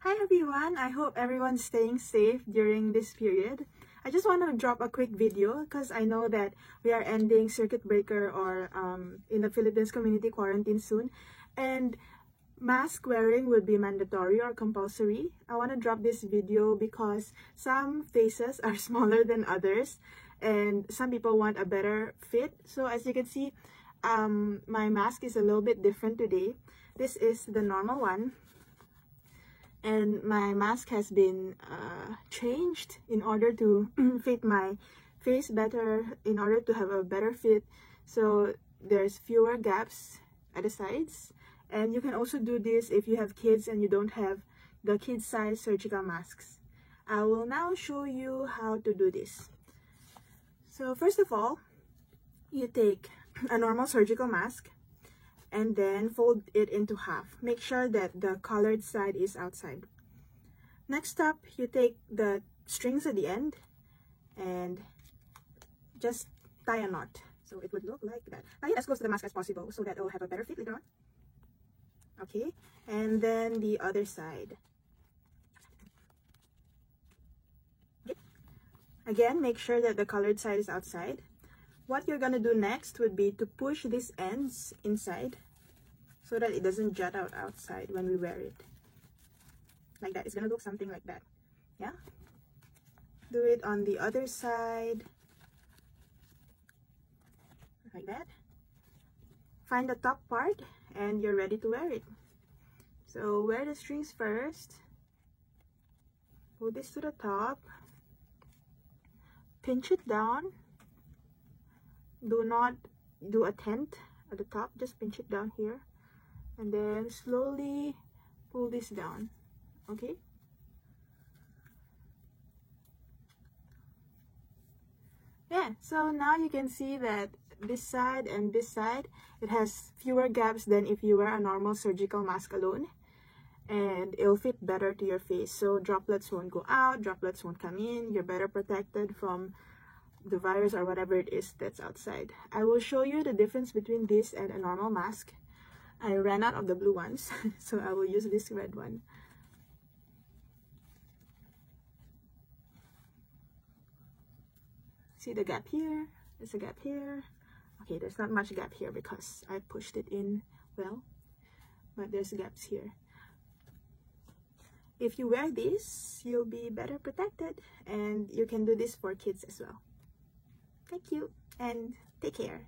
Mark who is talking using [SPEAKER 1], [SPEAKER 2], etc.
[SPEAKER 1] Hi everyone, I hope everyone's staying safe during this period. I just want to drop a quick video because I know that we are ending circuit breaker or in the Philippines community quarantine soon, and mask wearing will be mandatory or compulsory. I want to drop this video because some faces are smaller than others and some people want a better fit. So as you can see, my mask is a little bit different today. This is the normal one. And my mask has been changed in order to fit my face better, in order to have a better fit. So there's fewer gaps at the sides. And you can also do this if you have kids and you don't have the kid size surgical masks. I will now show you how to do this. So first of all, you take a normal surgical mask and then fold it into half. Make sure that the colored side is outside. Next up, you take the strings at the end and just tie a knot. So it would look like that. Tie it as close to the mask as possible so that it will have a better fit later on. Okay, and then the other side. Okay. Again, make sure that the colored side is outside. What you're gonna do next would be to push these ends inside so that it doesn't jut out outside when we wear it. Like that. It's gonna look something like that. Yeah? Do it on the other side. Like that. Find the top part and you're ready to wear it. So wear the strings first. Pull this to the top. Pinch it down. Do not do a tent at the top, just pinch it down here and then slowly pull this down. Okay, yeah, so now you can see that this side and this side, it has fewer gaps than if you wear a normal surgical mask alone, and it'll fit better to your face. So droplets won't go out, droplets won't come in. You're better protected from the virus or whatever it is that's outside. I will show you the difference between this and a normal mask. I ran out of the blue ones, so I will use this red one. See the gap here? There's a gap here. Okay, there's not much gap here because I pushed it in well, but there's gaps here. If you wear this, you'll be better protected, and you can do this for kids as well. Thank you and take care.